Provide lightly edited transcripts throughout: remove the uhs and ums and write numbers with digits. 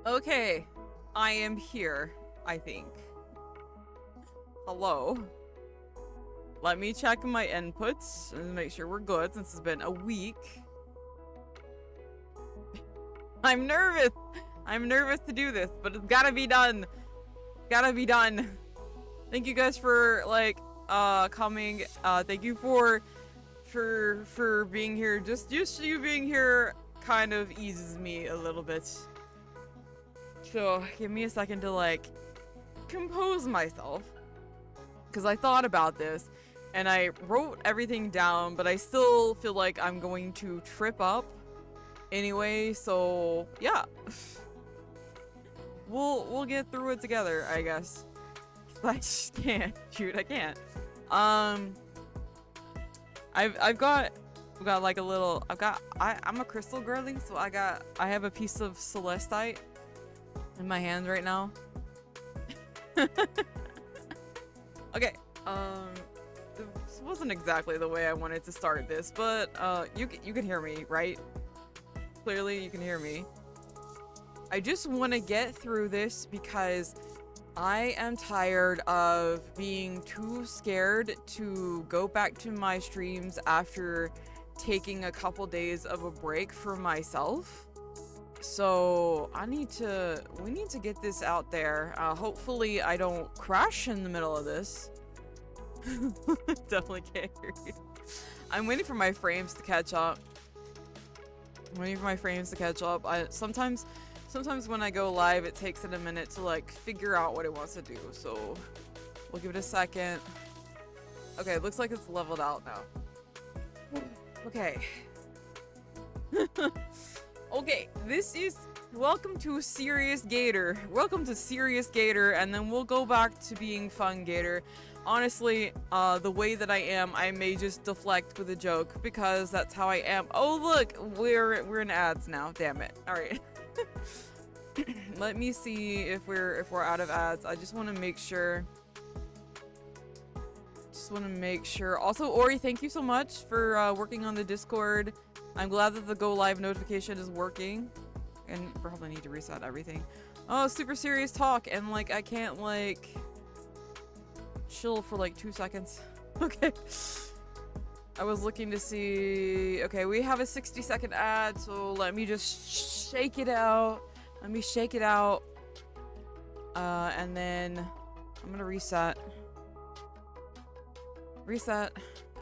Okay, I am here, I think. Hello. Let me check my inputs and make sure we're good since it's been a week. I'm nervous. I'm nervous to do this, but it's gotta be done. Gotta be done. Thank you guys for like coming. Thank you for being here. Just you being here kind of eases me a little bit. So give me a second to like compose myself, because I thought about this and I wrote everything down, but I still feel like I'm going to trip up anyway. So yeah, we'll get through it together, I guess. I just can't. Shoot, I can't. I've got like a little. I'm a crystal girly, so I have a piece of celestite in my hand right now. Okay, this wasn't exactly the way I wanted to start this, but you can hear me, right? Clearly you can hear me. I just want to get through this because I am tired of being too scared to go back to my streams after taking a couple days of a break for myself. So we need to get this out there. Hopefully I don't crash in the middle of this. Definitely can't hear you. I'm waiting for my frames to catch up. Sometimes when I go live, it takes it a minute to like figure out what it wants to do. So we'll give it a second. Okay, it looks like it's leveled out now. Okay. Okay, this is welcome to Serious Gator. Welcome to Serious Gator, and then we'll go back to being Fun Gator. Honestly, the way that I am, I may just deflect with a joke because that's how I am. Oh look, we're in ads now. Damn it. All right. Let me see if we're out of ads. I just want to make sure. Also, Ori, thank you so much for working on the Discord. I'm glad that the go live notification is working. And probably need to reset everything. Oh, super serious talk, and like I can't like chill for like 2 seconds. Okay. I was looking to see. Okay, we have a 60-second ad, so let me just shake it out. Let me shake it out. And then I'm gonna reset. Reset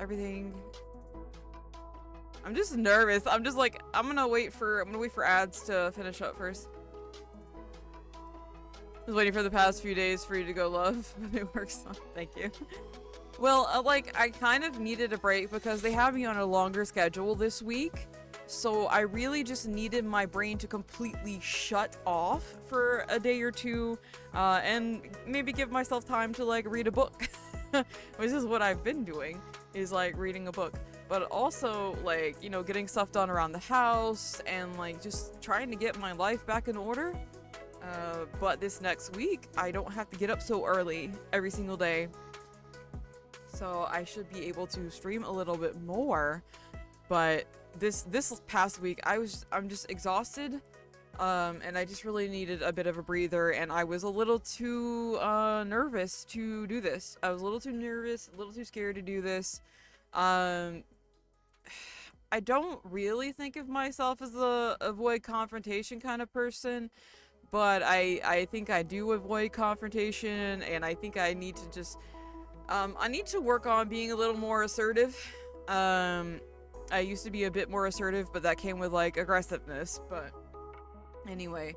everything. I'm just nervous. I'm just like I'm gonna wait for ads to finish up first. I was waiting for the past few days for you to go love. It works. Thank you. Well, like I kind of needed a break because they have me on a longer schedule this week. So I really just needed my brain to completely shut off for a day or two, and maybe give myself time to like read a book, which is what I've been doing, is like reading a book. But also, like, you know, getting stuff done around the house and, like, just trying to get my life back in order. But this next week, I don't have to get up so early every single day. So I should be able to stream a little bit more. But this past week, I'm just exhausted. And I just really needed a bit of a breather. And I was a little too nervous to do this. I was a little too nervous, a little too scared to do this. I don't really think of myself as a avoid confrontation kind of person, but I think I do avoid confrontation, and I think I need to just I need to work on being a little more assertive. I used to be a bit more assertive, but that came with like aggressiveness. But anyway,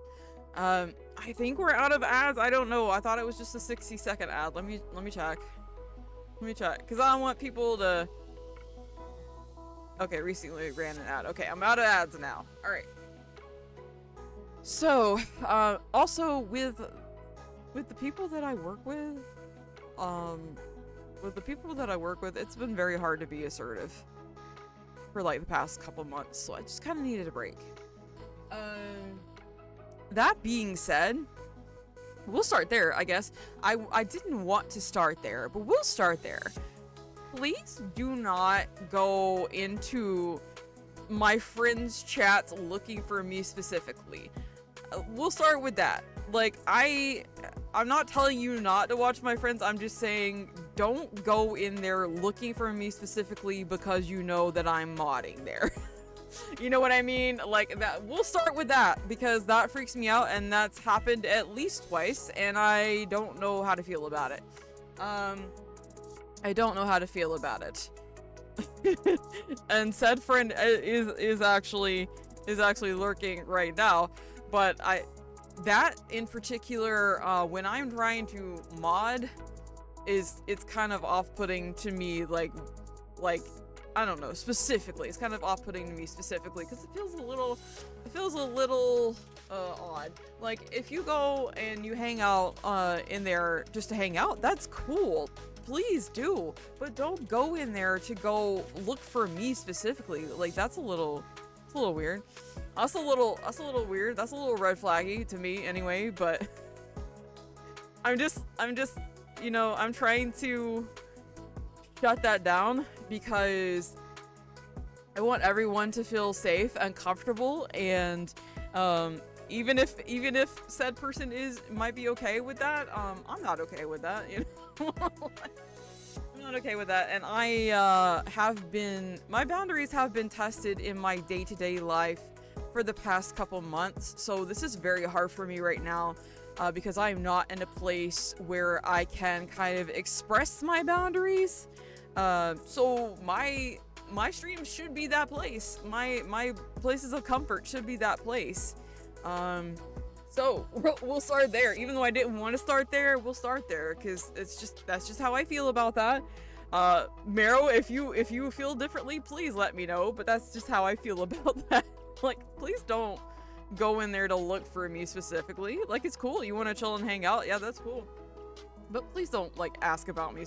I think we're out of ads. I don't know. I thought it was just a 60-second ad. Let me check. Let me check, because I don't want people to. Okay, recently ran an ad. Okay, I'm out of ads now. All right. So, also with the people that I work with, it's been very hard to be assertive for like the past couple months. So I just kind of needed a break. That being said, we'll start there, I guess. I didn't want to start there, but we'll start there. Please do not go into my friends' chats looking for me specifically. we'll start with that. Like, I'm not telling you not to watch my friends. I'm just saying don't go in there looking for me specifically because you know that I'm modding there. You know what I mean? Like that. We'll start with that because that freaks me out, and that's happened at least twice, and I don't know how to feel about it. I don't know how to feel about it. And said friend is actually lurking right now, but that in particular, when I'm trying to mod, it's kind of off-putting to me, like I don't know, specifically. It's kind of off-putting to me specifically because it feels a little odd. Like, if you go and you hang out in there just to hang out, that's cool. Please do. But don't go in there to go look for me specifically. Like, that's a little weird. That's a little weird. That's a little red flaggy to me anyway, but I'm just, you know, I'm trying to shut that down because I want everyone to feel safe and comfortable, and even if said person might be okay with that, I'm not okay with that, you know. I'm not okay with that, and my boundaries have been tested in my day-to-day life for the past couple months, so this is very hard for me right now. Because I'm not in a place where I can kind of express my boundaries. So my stream should be that place. My places of comfort should be that place. So we'll start there. Even though I didn't want to start there, we'll start there because that's just how I feel about that. Mero, if you feel differently, please let me know. But that's just how I feel about that. Like, please don't go in there to look for me specifically. Like, it's cool. You want to chill and hang out? Yeah, that's cool. But please don't, like, ask about me.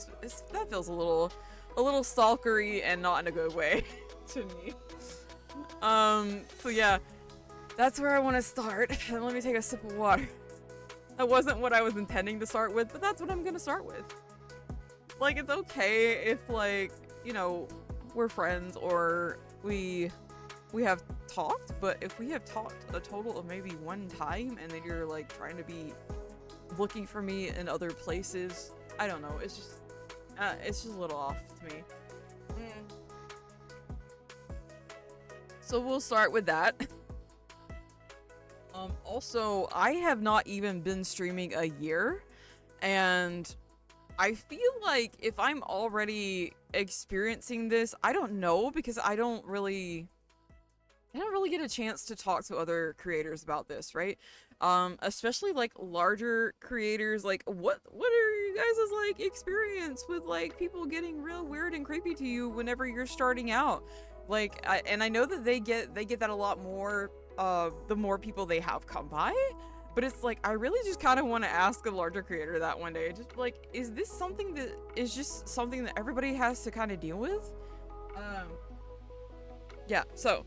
That feels a little stalkery and not in a good way to me. So yeah, that's where I want to start. And let me take a sip of water. That wasn't what I was intending to start with, but that's what I'm gonna start with. Like, it's okay if, like, you know, we're friends or we have talked, but if we have talked a total of maybe one time and then you're like trying to be looking for me in other places, I don't know, it's just a little off to me. So we'll start with that. Also, I have not even been streaming a year, and I feel like if I'm already experiencing this, I don't know, because I don't really get a chance to talk to other creators about this, right? Especially like larger creators. Like, what are you guys' like experience with like people getting real weird and creepy to you whenever you're starting out? Like, I know that they get that a lot more the more people they have come by, but it's like, I really just kind of want to ask a larger creator that one day, just like, is this something that is just something that everybody has to kind of deal with? Yeah, so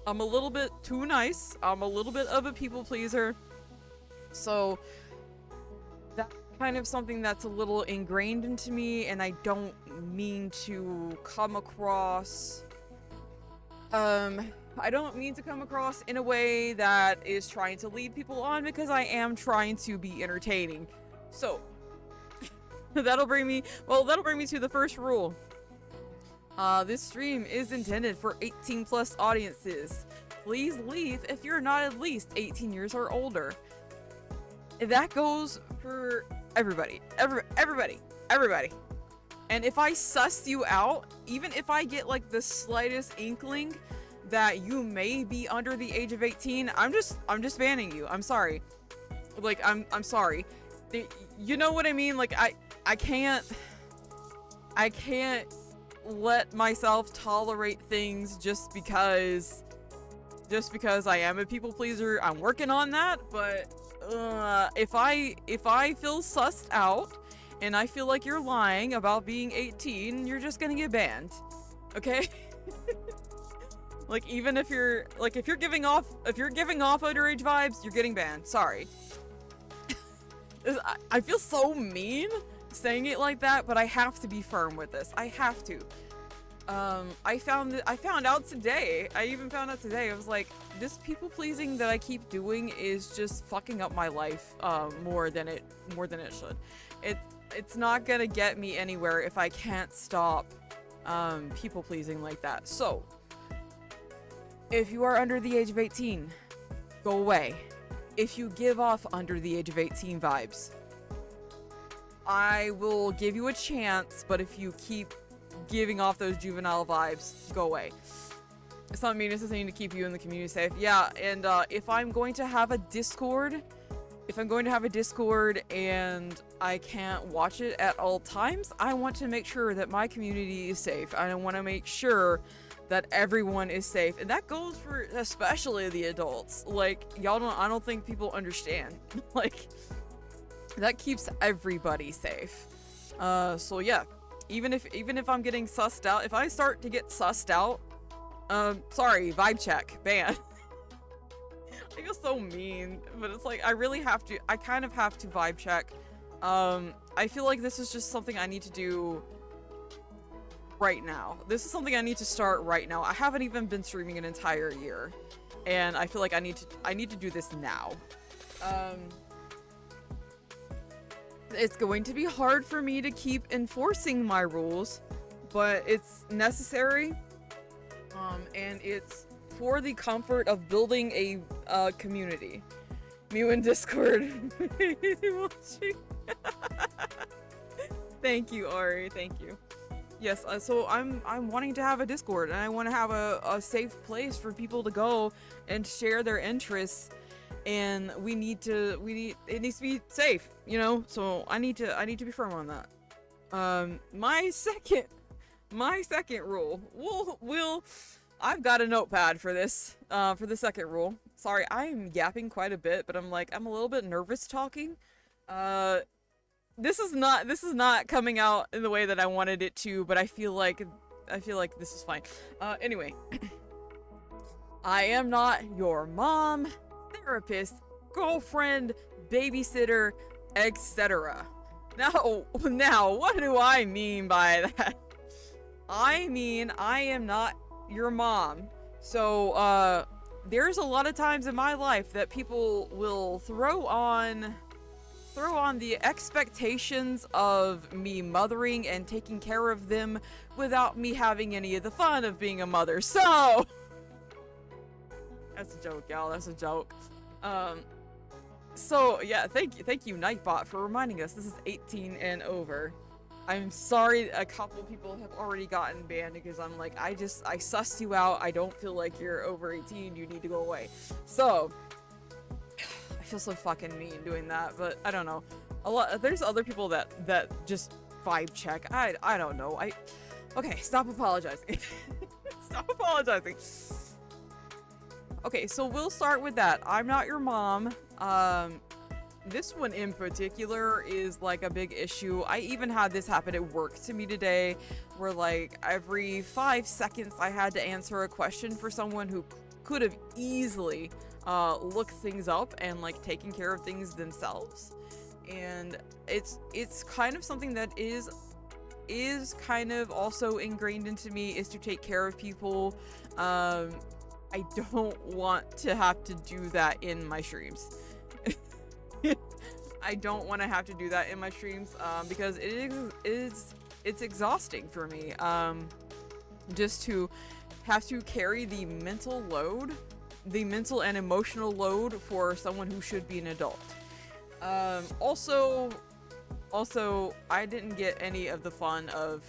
I'm a little bit too nice. I'm a little bit of a people pleaser. So that's kind of something that's a little ingrained into me, and I don't mean to come across in a way that is trying to lead people on, because I am trying to be entertaining. So that'll bring me to the first rule. This stream is intended for 18 plus audiences. Please leave if you're not at least 18 years or older. That goes for everybody. Everybody. And if I suss you out, even if I get like the slightest inkling that you may be under the age of 18, I'm just banning you. I'm sorry. Like, I'm sorry. You know what I mean? Like, I can't let myself tolerate things just because I am a people pleaser. I'm working on that, but if I feel sussed out and I feel like you're lying about being 18, you're just gonna get banned. Okay? Like, even if you're giving off underage vibes, you're getting banned. Sorry. I feel so mean saying it like that, but I have to be firm with this. I have to. I found out today. I even found out today. I was like, this people pleasing that I keep doing is just fucking up my life more than it should. It's not gonna get me anywhere if I can't stop people pleasing like that. So if you are under the age of 18, go away. If you give off under the age of 18 vibes, I will give you a chance, but if you keep giving off those juvenile vibes, go away. It's not me necessarily to keep you in the community safe. Yeah, and if I'm going to have a Discord, and I can't watch it at all times, I want to make sure that my community is safe. I want to make sure that everyone is safe, and that goes for especially the adults. Like, I don't think people understand. Like, that keeps everybody safe. So yeah, even if I'm getting sussed out, if I start to get sussed out, sorry, vibe check, ban. I feel so mean, but it's like, I kind of have to vibe check. I feel like this is just something I need to do right now. This is something I need to start right now. I haven't even been streaming an entire year, and I feel like I need to do this now. It's going to be hard for me to keep enforcing my rules, but it's necessary, and it's for the comfort of building a community. Mew in Discord. Thank you, Ari. Thank you. Yes, so I'm wanting to have a Discord, and I want to have a safe place for people to go and share their interests. And it needs to be safe, you know? So I need to be firm on that. My second rule. I've got a notepad for this, for the second rule. Sorry, I'm yapping quite a bit, but I'm a little bit nervous talking. This is not coming out in the way that I wanted it to, but I feel like this is fine. Anyway. I am not your mom, therapist, girlfriend, babysitter, etc. Now, what do I mean by that? I mean, I am not your mom. So, there's a lot of times in my life that people will throw on the expectations of me mothering and taking care of them without me having any of the fun of being a mother. So, that's a joke, y'all. That's a joke. So yeah, thank you, Nightbot, for reminding us this is 18 and over. I'm sorry a couple people have already gotten banned because I'm like, I sussed you out. I don't feel like you're over 18. You need to go away. So, I feel so fucking mean doing that, but I don't know. There's other people that just vibe check. I don't know. Okay, stop apologizing. Stop apologizing. Okay, so we'll start with that. I'm not your mom. This one in particular is like a big issue. I even had this happen at work to me today, where like every 5 seconds I had to answer a question for someone who could have easily looked things up and like taken care of things themselves. And it's kind of something that is kind of also ingrained into me, is to take care of people. I don't want to have to do that in my streams. I don't want to have to do that in my streams, because it's exhausting for me, just to have to carry the mental and emotional load for someone who should be an adult. Also, I didn't get any of the fun of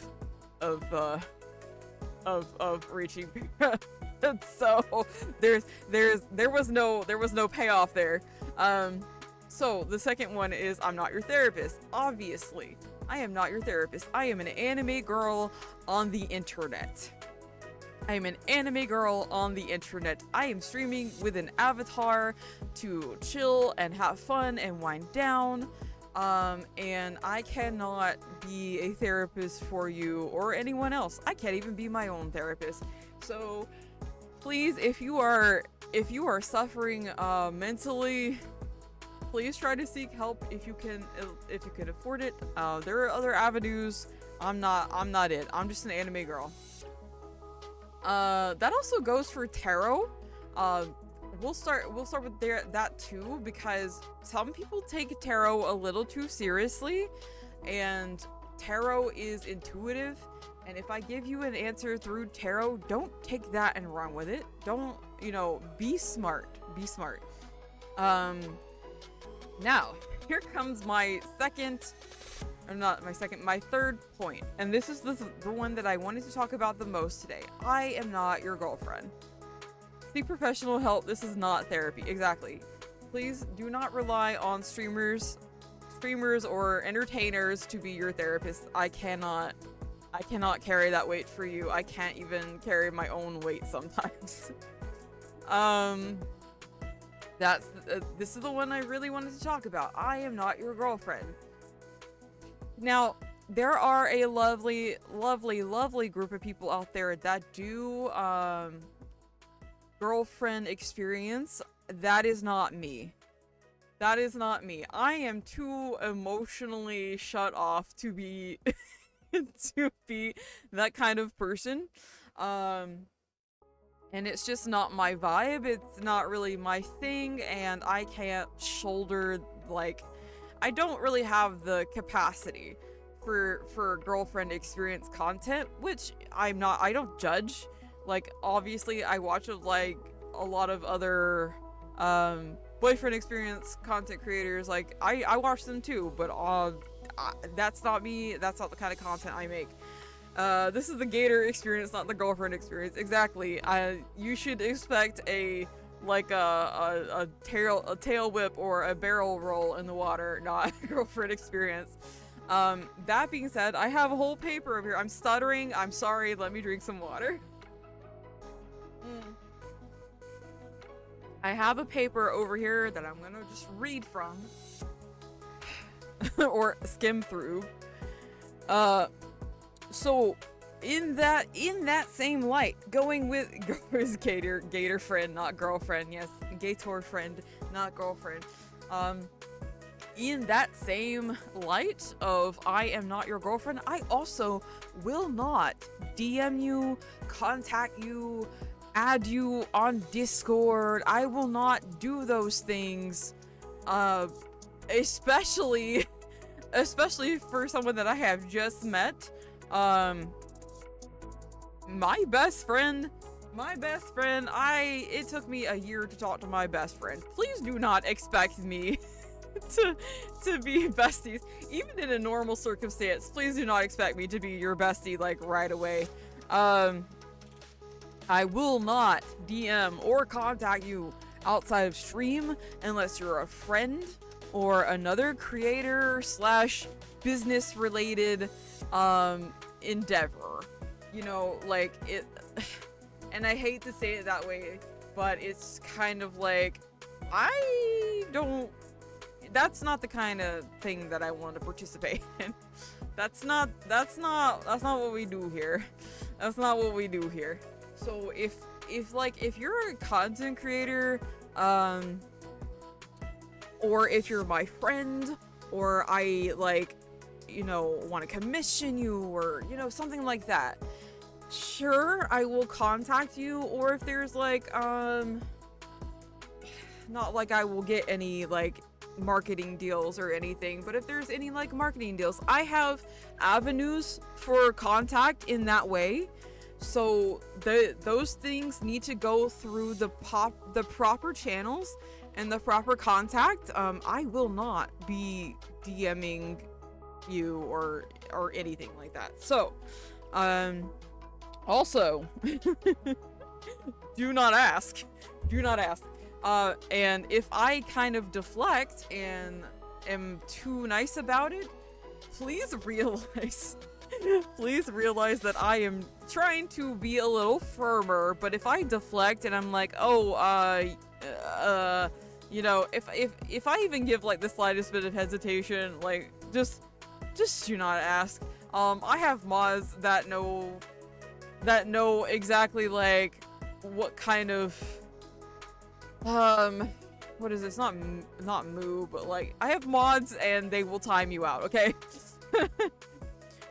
reaching. So there was no payoff there. So the second one is, I'm not your therapist. Obviously, I am not your therapist. I am an anime girl on the internet. I am an anime girl on the internet. I am streaming with an avatar to chill and have fun and wind down. And I cannot be a therapist for you or anyone else. I can't even be my own therapist. So please, if you are suffering mentally, please try to seek help if you can afford it. There are other avenues. I'm not it. I'm just an anime girl. That also goes for tarot. We'll start with that too, because some people take tarot a little too seriously, and tarot is intuitive, and if I give you an answer through tarot, don't take that and run with it. Don't, be smart. Be smart. Now, here comes my third point, and this is the one that I wanted to talk about the most today. I am not your girlfriend. Seek professional help. This is not therapy. Exactly. Please do not rely on streamers or entertainers to be your therapist. I cannot carry that weight for you. I can't even carry my own weight sometimes. This is the one I really wanted to talk about. I am not your girlfriend. Now, there are a lovely, lovely, lovely group of people out there that do girlfriend experience. That is not me. That is not me. I am too emotionally shut off to be to be that kind of person. And it's just not my vibe. It's not really my thing, and I can't shoulder, I don't really have the capacity for girlfriend experience content, which I don't judge. Obviously I watch a lot of other boyfriend experience content creators. I watch them too, but that's not me. That's not the kind of content I make. This is the gator experience, not the girlfriend experience. Exactly. You should expect a tail whip or a barrel roll in the water, not a girlfriend experience. That being said, I have a whole paper over here. I'm stuttering. I'm sorry. Let me drink some water. I have a paper over here that I'm gonna just read from. Or skim through. So in that same light, going with gator friend, not girlfriend. Yes, gator friend, not girlfriend. In that same light of I am not your girlfriend, I also will not DM you, contact you, add you on Discord. I will not do those things. Especially for someone that I have just met. My best friend, it took me a year to talk to my best friend. Please do not expect me to be besties. Even in a normal circumstance, please do not expect me to be your bestie, right away. I will not DM or contact you outside of stream unless you're a friend or another creator / business related endeavor. It and I hate to say it that way, but it's kind of that's not the kind of thing that I want to participate in. That's not what we do here. That's not what we do here. So if you're a content creator, or if you're my friend, or I want to commission you, or something like that, sure, I will contact you. Or if there's not I will get any marketing deals or anything, but if there's any marketing deals, I have avenues for contact in that way. So those things need to go through the proper channels and the proper contact. I will not be DMing you or anything like that. So also do not ask. And if I kind of deflect and am too nice about it, please realize that I am trying to be a little firmer. But if I deflect and I'm if I even give the slightest bit of hesitation, just do not ask. I have mods that know exactly what kind of what is this? Not moo, but I have mods and they will time you out, okay?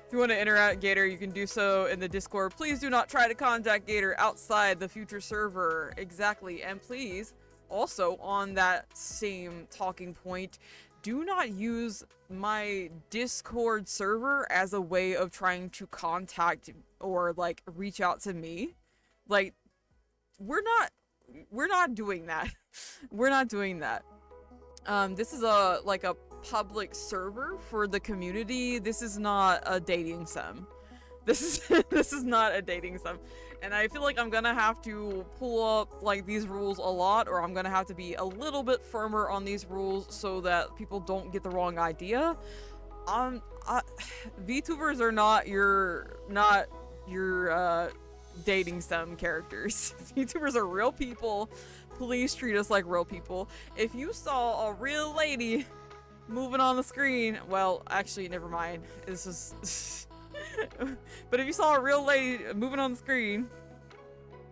If you want to interact Gator, you can do so in the Discord. Please do not try to contact Gator outside the future server. Exactly. And please, also on that same talking point, do not use my Discord server as a way of trying to contact or like reach out to me. Like, we're not doing that. We're not doing that. This is a public server for the community. This is not a dating sim. This is not a dating sim. And I feel like I'm gonna have to pull up like these rules a lot, or I'm gonna have to be a little bit firmer on these rules so that people don't get the wrong idea. VTubers are not your dating sim characters. VTubers are real people. Please treat us like real people. If you saw a real lady moving on the screen, well, actually, never mind. This is but if you saw a real lady moving on the screen,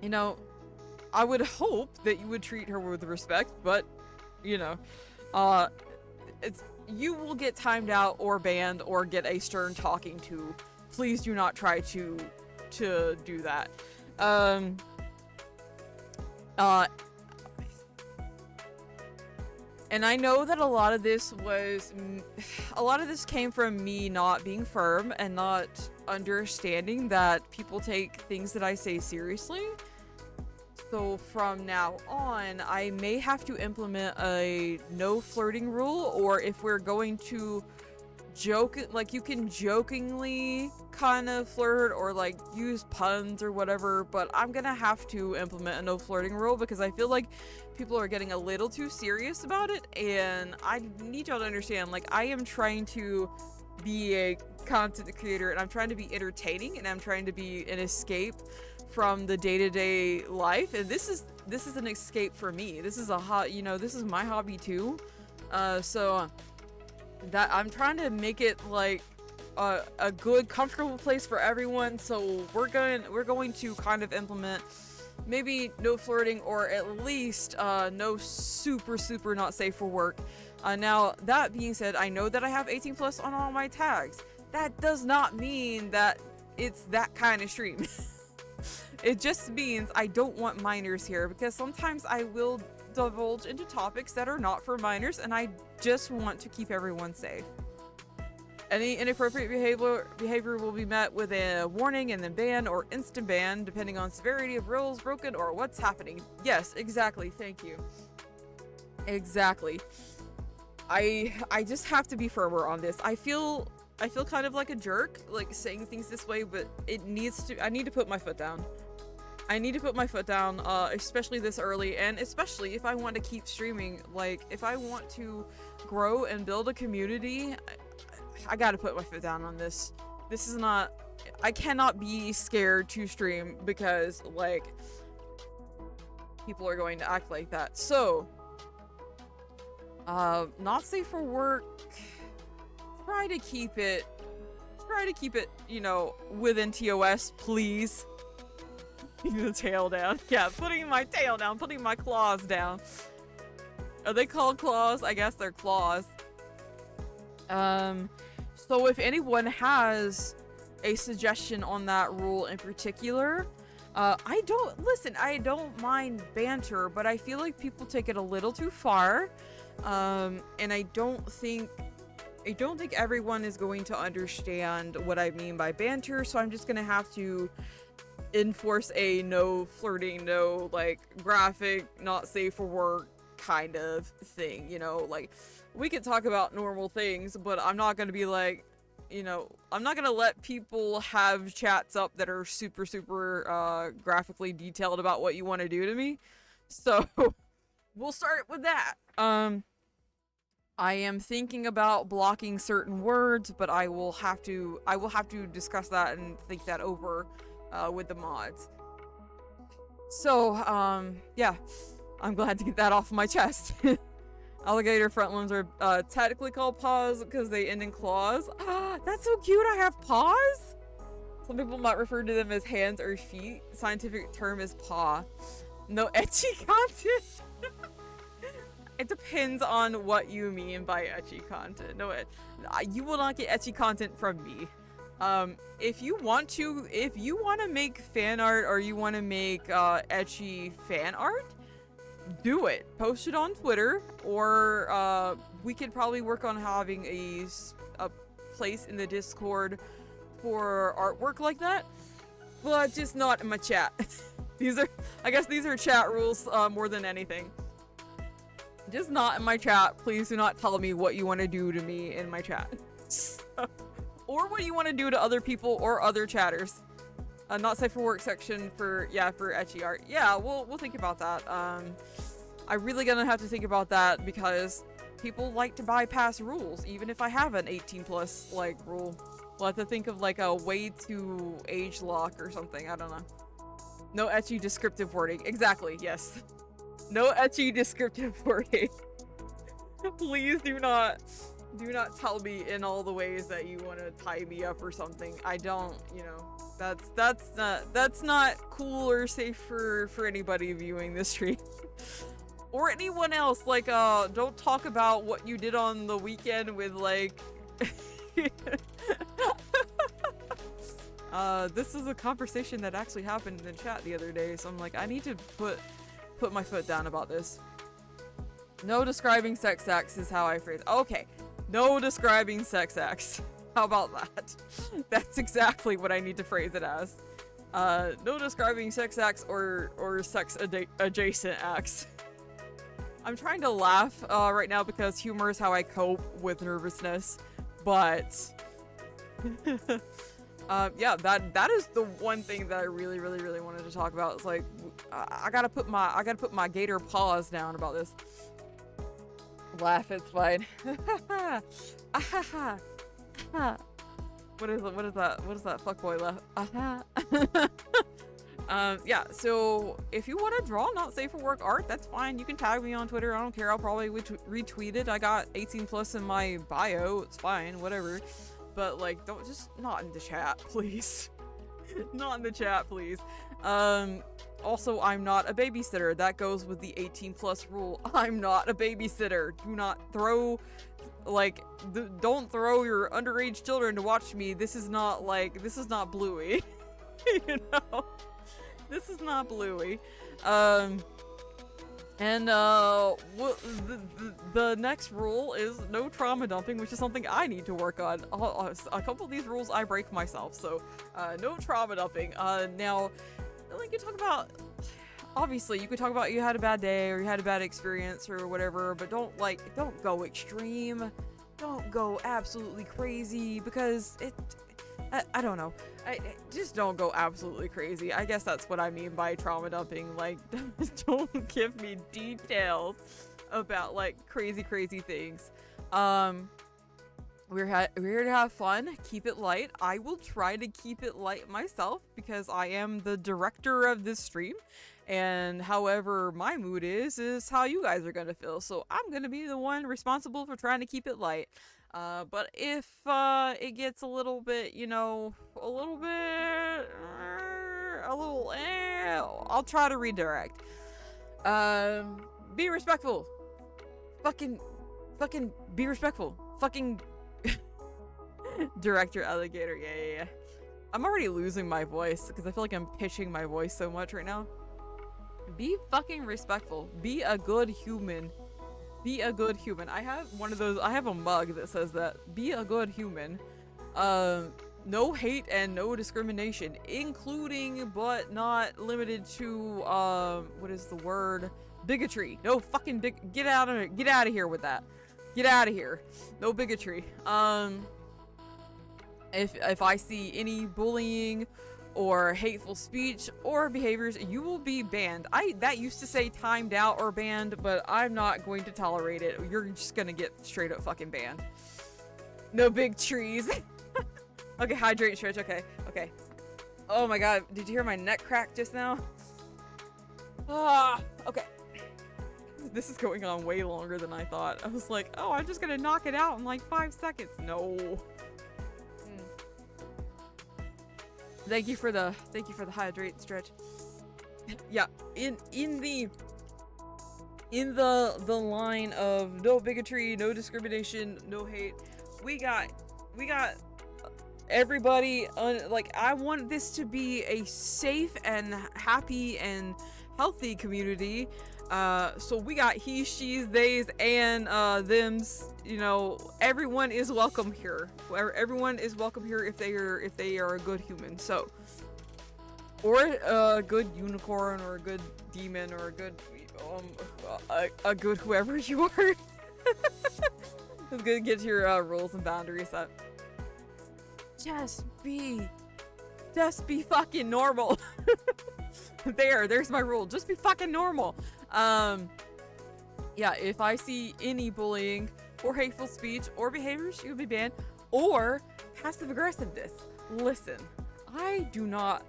you know, I would hope that you would treat her with respect, but you know, you will get timed out or banned or get a stern talking to. Please do not try to do that. And I know that a lot of this came from me not being firm and not understanding that people take things that I say seriously. So from now on, I may have to implement a no flirting rule, or if we're going to joke, like you can jokingly kind of flirt or like use puns or whatever, but I'm gonna have to implement a no flirting rule because I feel like people are getting a little too serious about it, and I need y'all to understand, like, I am trying to be a content creator and I'm trying to be entertaining and I'm trying to be an escape from the day-to-day life, and this is an escape for me. This is this is my hobby too. So that I'm trying to make it like a good, comfortable place for everyone. So we're going to kind of implement maybe no flirting, or at least no super not safe for work. Now that being said, I know that I have 18 plus on all my tags. That does not mean that it's that kind of stream. It just means I don't want minors here, because sometimes I will divulge into topics that are not for minors, and I just want to keep everyone safe. Any inappropriate behavior will be met with a warning and then ban or instant ban, depending on severity of rules broken or what's happening. Yes, exactly. Thank you. Exactly. I just have to be firmer on this. I feel kind of like a jerk, like saying things this way, but I need to put my foot down. I need to put my foot down, especially this early, and especially if I want to keep streaming. Like, if I want to grow and build a community, I gotta put my foot down on this. This is not... I cannot be scared to stream because, like, people are going to act like that. So, not safe for work. Try to keep it, you know, within TOS, please. The tail down. Yeah, putting my tail down, putting my claws down. Are they called claws? I guess they're claws. So if anyone has a suggestion on that rule in particular, I don't mind banter, but I feel like people take it a little too far. And I don't think everyone is going to understand what I mean by banter, so I'm just gonna have to enforce a no flirting, no like graphic, not safe for work kind of thing, you know. Like, we could talk about normal things, but I'm not gonna be like, you know, I'm not gonna let people have chats up that are super graphically detailed about what you want to do to me. So we'll start with that. I am thinking about blocking certain words, but I will have to discuss that and think that over with the mods. So, yeah, I'm glad to get that off my chest. Alligator front limbs are technically called paws because they end in claws. Ah, that's so cute. I have paws. Some people might refer to them as hands or feet. Scientific term is paw. No ecchi content. It depends on what you mean by ecchi content. No, you will not get ecchi content from me. If you want to make fan art or you want to make ecchi fan art, do it. Post it on Twitter, or we could probably work on having a place in the Discord for artwork like that, but just not in my chat. I guess these are chat rules more than anything. Just not in my chat. Please do not tell me what you want to do to me in my chat. Or what you want to do to other people or other chatters. Not safe for work section for ecchi art. Yeah, we'll think about that. I'm really gonna have to think about that because people like to bypass rules, even if I have an 18+ like rule. We'll have to think of like a way to age lock or something. I don't know. No ecchi descriptive wording. Exactly. Yes. No ecchi descriptive wording. Please do not tell me in all the ways that you want to tie me up or something. I don't, that's not cool or safe for anybody viewing this stream. Or anyone else. Like, don't talk about what you did on the weekend with, like... This is a conversation that actually happened in chat the other day, so I'm like, I need to put my foot down about this. No describing sex acts is how I phrase it. Okay. No describing sex acts. How about that? That's exactly what I need to phrase it as. No describing sex acts or sex adjacent acts. I'm trying to laugh right now because humor is how I cope with nervousness, but yeah, that is the one thing that I really wanted to talk about. It's like I gotta put my gator paws down about this. Laugh, it's fine. What is that fuckboy laugh? Yeah, so if you want to draw not safe for work art, that's fine. You can tag me on Twitter. I don't care. I'll probably retweet it. I got 18+ in my bio. It's fine, whatever. But like, not in the chat, please. Not in the chat, please. Also, I'm not a babysitter. That goes with the 18+ rule. I'm not a babysitter. Do not throw, like, don't throw your underage children to watch me. This is not Bluey. You know? This is not Bluey. And the next rule is no trauma dumping, which is something I need to work on. A couple of these rules I break myself, so no trauma dumping. Now, like, you talk about, obviously you could talk about you had a bad day or you had a bad experience or whatever, but don't go extreme. Don't go absolutely crazy, because I don't know. Just don't go absolutely crazy. I guess that's what I mean by trauma dumping. Like, don't give me details about, like, crazy things. We're here to have fun. Keep it light. I will try to keep it light myself because I am the director of this stream. And however my mood is how you guys are going to feel. So I'm going to be the one responsible for trying to keep it light. But if it gets a little bit, I'll try to redirect. Be respectful. Fucking be respectful. Fucking Director Alligator. Yeah. I'm already losing my voice because I feel like I'm pitching my voice so much right now. Be fucking respectful. Be a good human. Be a good human. I have one of those. I have a mug that says that. Be a good human. No hate and no discrimination, including but not limited to what is the word? Bigotry. No fucking get out of here with that. Get out of here. No bigotry. If I see any bullying or hateful speech or behaviors, you will be banned. That used to say timed out or banned, but I'm not going to tolerate it. You're just gonna get straight up fucking banned. No big trees. Okay, hydrate and stretch. Okay. Oh my god, did you hear my neck crack just now? Okay. This is going on way longer than I thought. I was like, oh, I'm just gonna knock it out in like 5 seconds. No. Thank you for the hydrate and stretch. Yeah, in the line of no bigotry, no discrimination, no hate, we got everybody, like, I want this to be a safe and happy and healthy community. So we got he, she's, theys, and thems. You know, everyone is welcome here. Everyone is welcome here if they are a good human. So, or a good unicorn, or a good demon, or a good a good whoever you are. It's good to get your rules and boundaries up. Just be fucking normal. There's my rule. Just be fucking normal. Yeah, if I see any bullying or hateful speech or behaviors, you'll be banned. Or passive aggressiveness. Listen, I do not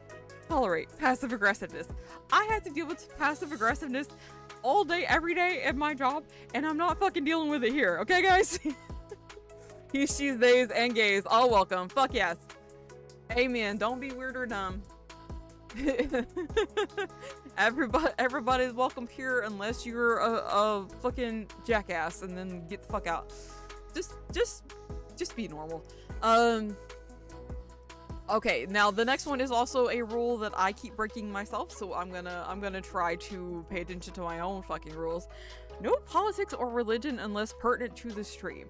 tolerate passive aggressiveness. I had to deal with passive aggressiveness all day, every day at my job, and I'm not fucking dealing with it here. Okay, guys? He, she's, theys, and gays, all welcome. Fuck yes. Amen. Don't be weird or dumb. Everybody's welcome here unless you're a fucking jackass, and then get the fuck out. Just be normal. Okay, now the next one is also a rule that I keep breaking myself, so I'm gonna try to pay attention to my own fucking rules. No politics or religion unless pertinent to the stream.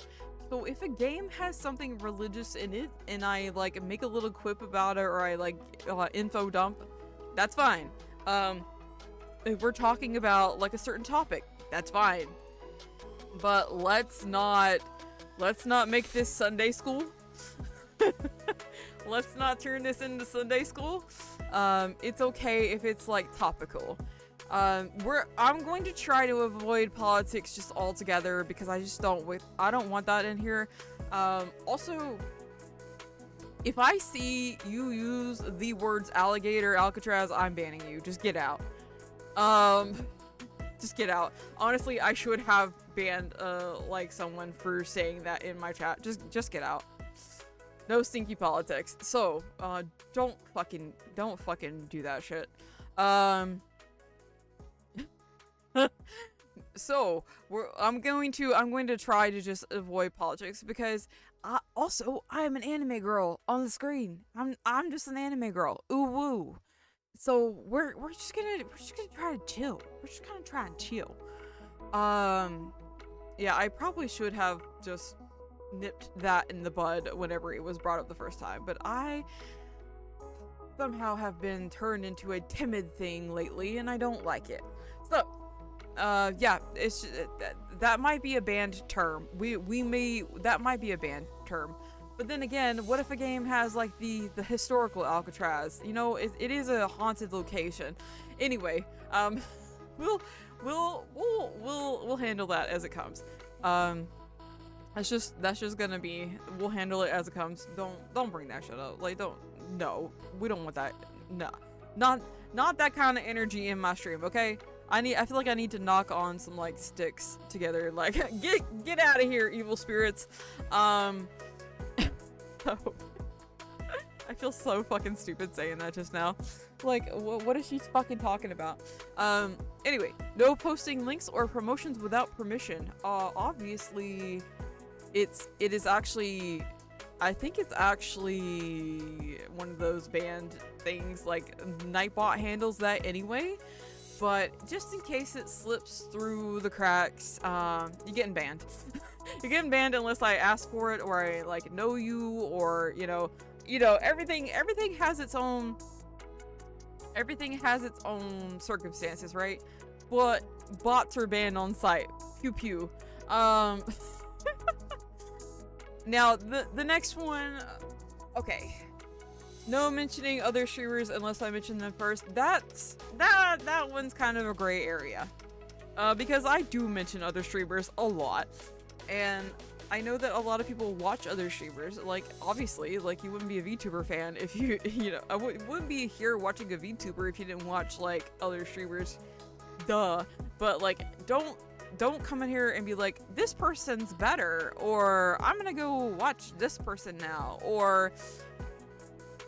So if a game has something religious in it, and I like make a little quip about it, or I like info dump, that's fine. If we're talking about like a certain topic, that's fine. But let's not make this Sunday school. Let's not turn this into Sunday school. It's okay if it's like topical. I'm going to try to avoid politics just altogether because I don't want that in here. Also, if I see you use the words alligator, Alcatraz, I'm banning you. Just get out. Just get out. Honestly, I should have banned like someone for saying that in my chat. Just get out. No stinky politics. So, don't fucking do that shit. So I'm going to try to just avoid politics because I'm an anime girl on the screen. I'm just an anime girl. Ooh woo. So we're just gonna try to chill. We're just gonna try and chill. Yeah, I probably should have just nipped that in the bud whenever it was brought up the first time, but I somehow have been turned into a timid thing lately, and I don't like it. So, yeah, it's that might be a banned term. That might be a banned term. But then again, what if a game has like the historical Alcatraz? You know, it is a haunted location. Anyway, we'll handle that as it comes. That's just gonna be, we'll handle it as it comes. Don't bring that shit up. Like, no, we don't want that. No, not that kind of energy in my stream. Okay, I feel like I need to knock on some like sticks together. Like, get out of here, evil spirits. I feel so fucking stupid saying that just now. Like, what is she fucking talking about? Anyway, no posting links or promotions without permission. Obviously, it is actually, I think it's actually one of those banned things. Like, Nightbot handles that anyway. But just in case it slips through the cracks, you're getting banned. You're getting banned unless I ask for it, or I like know you, or you know, everything has its own circumstances, right? But bots are banned on site. Pew pew. Now the next one, okay. No mentioning other streamers unless I mention them first. That one's kind of a gray area. Because I do mention other streamers a lot. And I know that a lot of people watch other streamers. Like, obviously, like, you wouldn't be a VTuber fan if you know, I wouldn't be here watching a VTuber if you didn't watch, like, other streamers. Duh. But, like, don't come in here and be like, this person's better, or I'm gonna go watch this person now, or,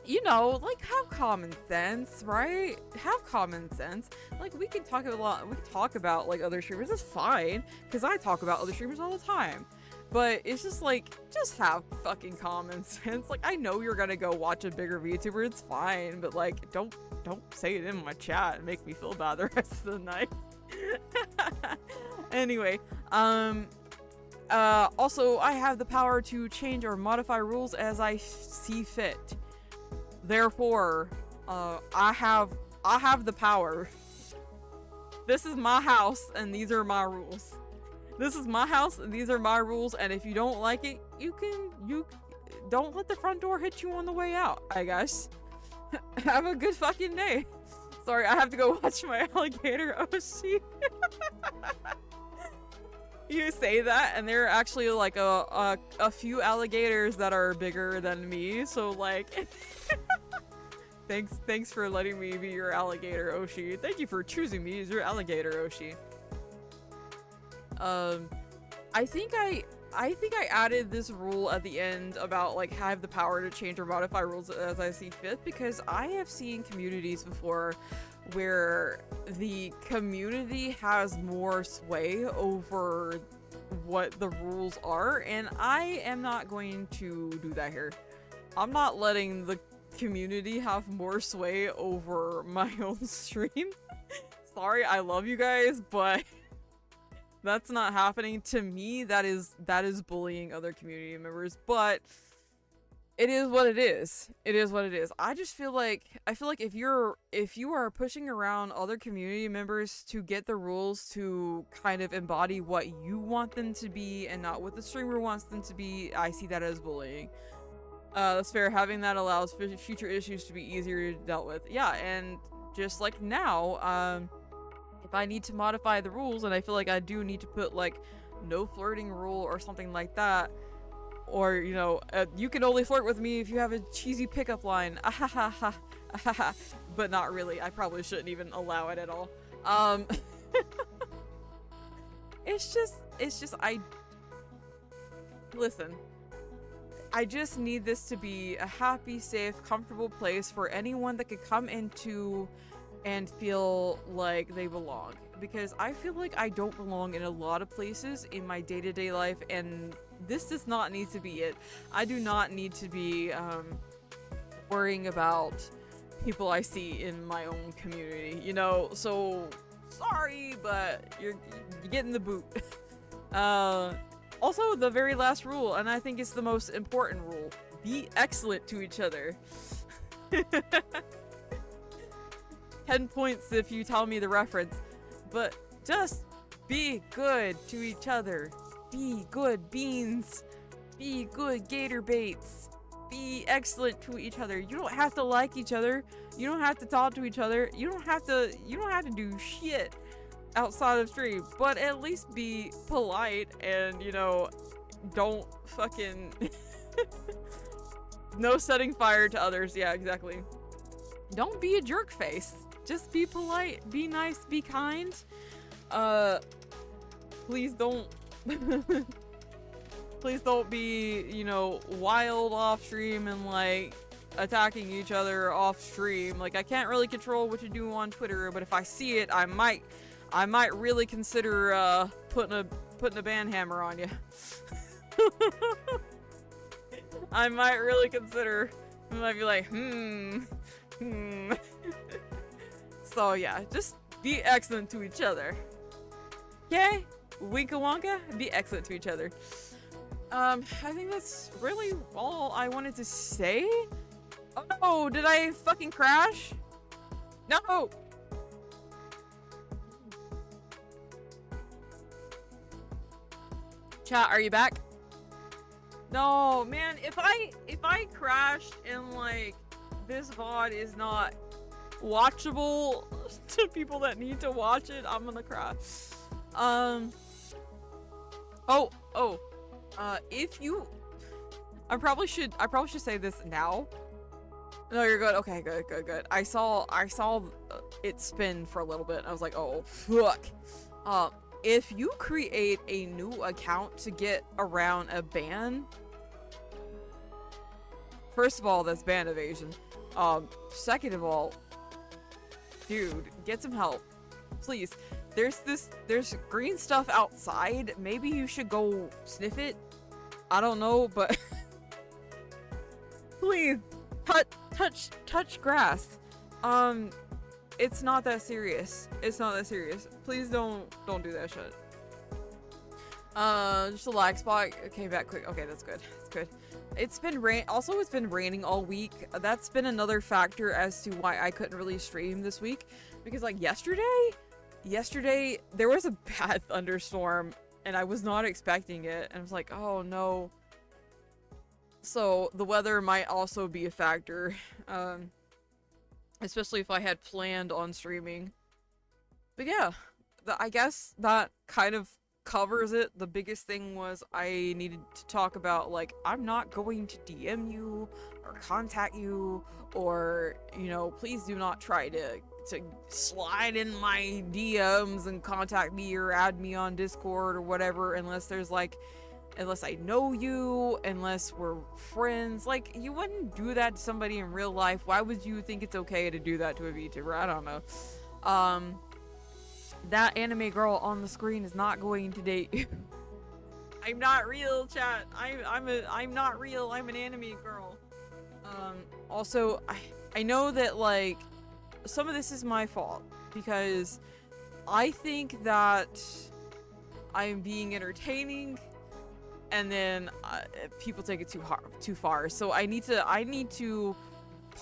you know, like, have common sense, right? Have common sense. Like, we can talk about like other streamers. It's fine, because I talk about other streamers all the time. But it's just like, just have fucking common sense. Like, I know you're gonna go watch a bigger VTuber, it's fine, but like, don't say it in my chat and make me feel bad the rest of the night. Anyway, also, I have the power to change or modify rules as I see fit. Therefore, I have the power. This is my house, and these are my rules. This is my house, and these are my rules, and if you don't like it, you don't let the front door hit you on the way out, I guess. Have a good fucking day. Sorry, I have to go watch my alligator Oshi. You say that, and there are actually like a few alligators that are bigger than me, so like thanks for letting me be your alligator Oshi. Thank you for choosing me as your alligator Oshi. I think I added this rule at the end about like have the power to change or modify rules as I see fit, because I have seen communities before where the community has more sway over what the rules are, and I am not going to do that here. I'm not letting the community have more sway over my own stream. Sorry, I love you guys, but that's not happening to me. That is bullying other community members, but it is what it is. It is what it is. I feel like if you are pushing around other community members to get the rules to kind of embody what you want them to be and not what the streamer wants them to be, I see that as bullying. That's fair. Having that allows future issues to be easier dealt with. Yeah, and just like now, if I need to modify the rules, and I feel like I do need to put like no flirting rule or something like that, or you know, you can only flirt with me if you have a cheesy pickup line, but not really. I probably shouldn't even allow it at all. It's just listen, I just need this to be a happy, safe, comfortable place for anyone that could come into and feel like they belong, because I feel like I don't belong in a lot of places in my day-to-day life, and this does not need to be it. I do not need to be worrying about people I see in my own community, you know, so sorry, but you're getting the boot. Also, the very last rule, and I think it's the most important rule, be excellent to each other. 10 points if you tell me the reference, but just be good to each other. Be good beans. Be good gator baits. Be excellent to each other. You don't have to like each other. You don't have to talk to each other. You don't have to do shit outside of stream, but at least be polite and, you know, don't fucking no setting fire to others. Yeah, exactly. Don't be a jerk face. Just be polite, be nice, be kind. Please don't please don't be, you know, wild off stream and like attacking each other off stream. Like, I can't really control what you do on Twitter, but if I see it, I might really consider putting a ban hammer on you. I might really consider. I might be like, So yeah, just be excellent to each other. Okay? Winka Wonka, be excellent to each other. I think that's really all I wanted to say. Oh no, did I fucking crash? No! Chat, are you back? No, man, if I crashed and like this VOD is not watchable to people that need to watch it, I'm gonna cry. If you, I probably should say this now. No, you're good. Okay, good. I saw it spin for a little bit. I was like, oh fuck. If you create a new account to get around a ban, first of all, that's ban evasion. Second of all, dude, get some help, please. There's green stuff outside. Maybe you should go sniff it I don't know, but please touch grass. It's not that serious. It's not that serious. Please don't do that shit. Just a lag spot. Okay, back quick. Okay, that's good. That's good. It's been it's been raining all week. That's been another factor as to why I couldn't really stream this week. Because like yesterday there was a bad thunderstorm and I was not expecting it. And I was like, oh no. So the weather might also be a factor. Especially if I had planned on streaming. But yeah, I guess that kind of covers it. The biggest thing was I needed to talk about, like, I'm not going to DM you or contact you, or, you know, please do not try to slide in my DMs and contact me or add me on Discord or whatever unless there's like, unless I know you, unless we're friends. Like, you wouldn't do that to somebody in real life. Why would you think it's okay to do that to a VTuber? I don't know. That anime girl on the screen is not going to date you. I'm not real, chat. I'm not real. I'm an anime girl. Also, I know that, like, some of this is my fault because I think that I'm being entertaining and then people take it too far. So I need to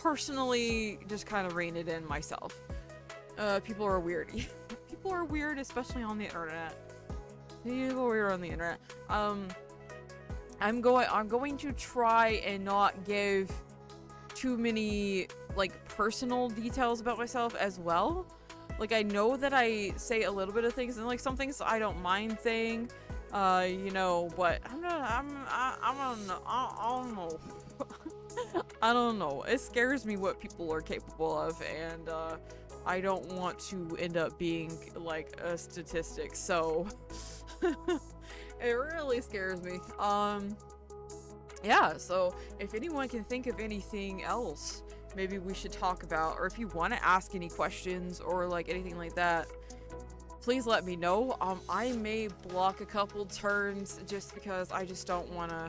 personally just kind of rein it in myself. People are weird. People are weird, especially on the internet. People are weird on the internet. I'm going to try and not give too many like personal details about myself as well. Like, I know that I say a little bit of things, and like some things I don't mind saying, you know, but I don't know. I don't know. It scares me what people are capable of, and I don't want to end up being like a statistic, so it really scares me. Yeah, so if anyone can think of anything else maybe we should talk about, or if you want to ask any questions or like anything like that, please let me know. I may block a couple turns just because I just don't want to.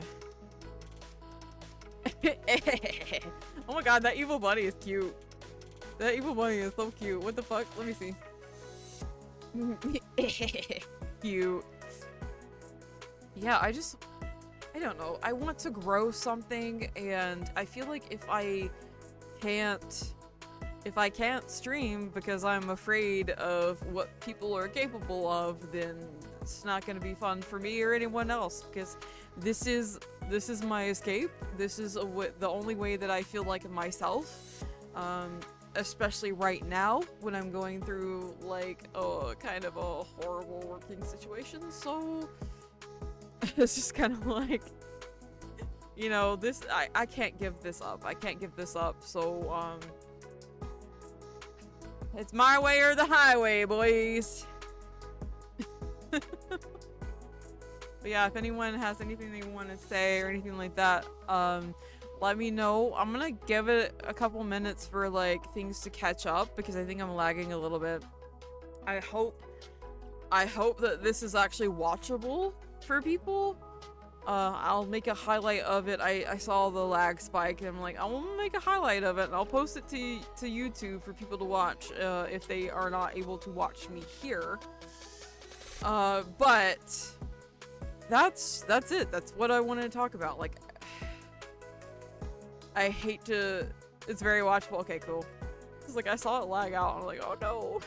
Oh my god, that evil bunny is cute. That evil bunny is so cute. What the fuck? Let me see. Cute. Yeah, I don't know. I want to grow something, and I feel like if I can't stream because I'm afraid of what people are capable of, then it's not going to be fun for me or anyone else, because this is my escape. This is the only way that I feel like myself, especially right now when I'm going through like kind of a horrible working situation. So it's just kind of like, you know, this I can't give this up. I can't give this up. So it's my way or the highway, boys. But yeah, if anyone has anything they want to say or anything like that, let me know. I'm gonna give it a couple minutes for like things to catch up because I think I'm lagging a little bit. I hope that this is actually watchable for people. I'll make a highlight of it. I saw the lag spike and I'm like, I will make a highlight of it and I'll post it to YouTube for people to watch if they are not able to watch me here. But that's it. That's what I wanted to talk about. Like, I hate to. It's very watchable. Okay, cool. It's like I saw it lag out. I'm like, oh no.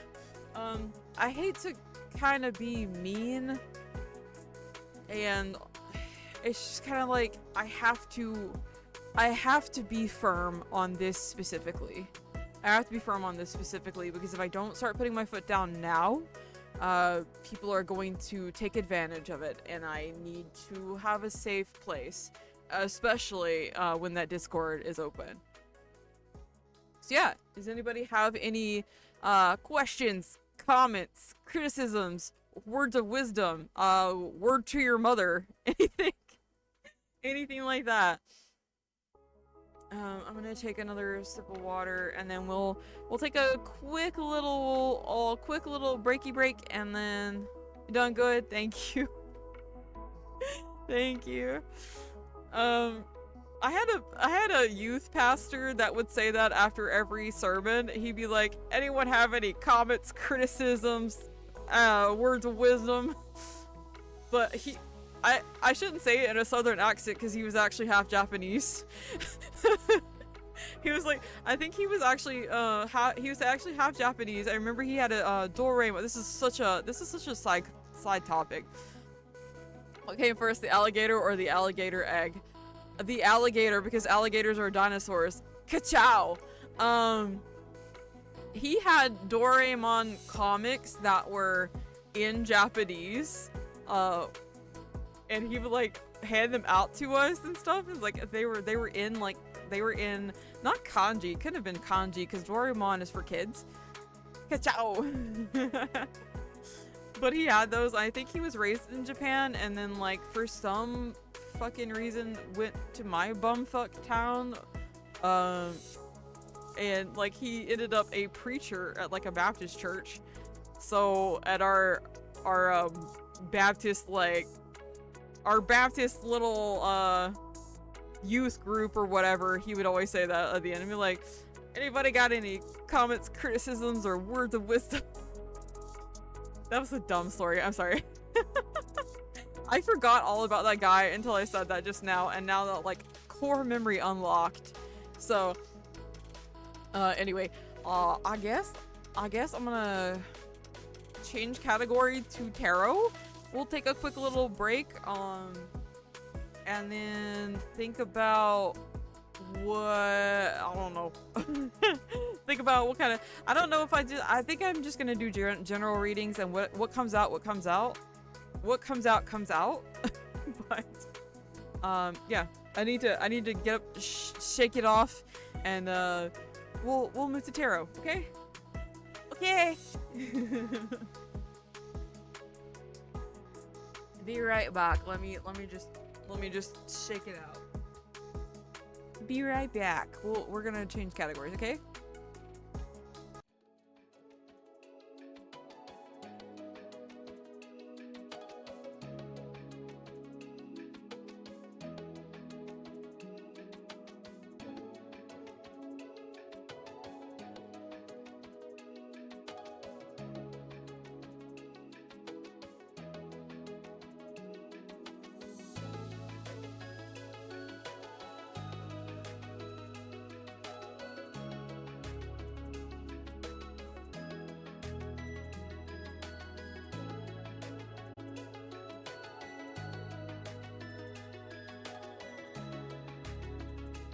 I hate to kind of be mean, and it's just kind of like I have to be firm on this specifically. I have to be firm on this specifically because if I don't start putting my foot down now, people are going to take advantage of it, and I need to have a safe place, especially when that Discord is open. So yeah, does anybody have any questions, comments, criticisms, words of wisdom, word to your mother, anything like that? I'm gonna take another sip of water, and then we'll take a quick little breaky break, and then done. Good, thank you. Thank you. I had a youth pastor that would say that after every sermon. He'd be like, anyone have any comments, criticisms, words of wisdom? But I shouldn't say it in a southern accent because he was actually half Japanese. He was like, I think he was actually he was actually half Japanese. I remember he had a Doraemon. This is such a side topic. What came first, the alligator or the alligator egg? The alligator, because alligators are dinosaurs. Ka-chow! He had Doraemon comics that were in Japanese, and he would like hand them out to us and stuff. It's like they were in not kanji, couldn't have been kanji because Doraemon is for kids. Ka-chow! But he had those. I think he was raised in Japan and then like for some fucking reason went to my bumfuck town, and like he ended up a preacher at like a Baptist church. So at our Baptist little youth group or whatever, he would always say that at the end and be like, anybody got any comments, criticisms, or words of wisdom? That was a dumb story, I'm sorry. I forgot all about that guy until I said that just now, and now that like core memory unlocked. So anyway, I guess I'm gonna change category to tarot. We'll take a quick little break, and then think about what, I don't know. Think about what kind of, I don't know if I think I'm just gonna do general readings, and what comes out, what comes out. What comes out comes out. But yeah, I need to get up, shake it off, and we'll move to tarot, okay? Okay. Be right back. Let me just shake it out. Be right back. We're gonna change categories, okay?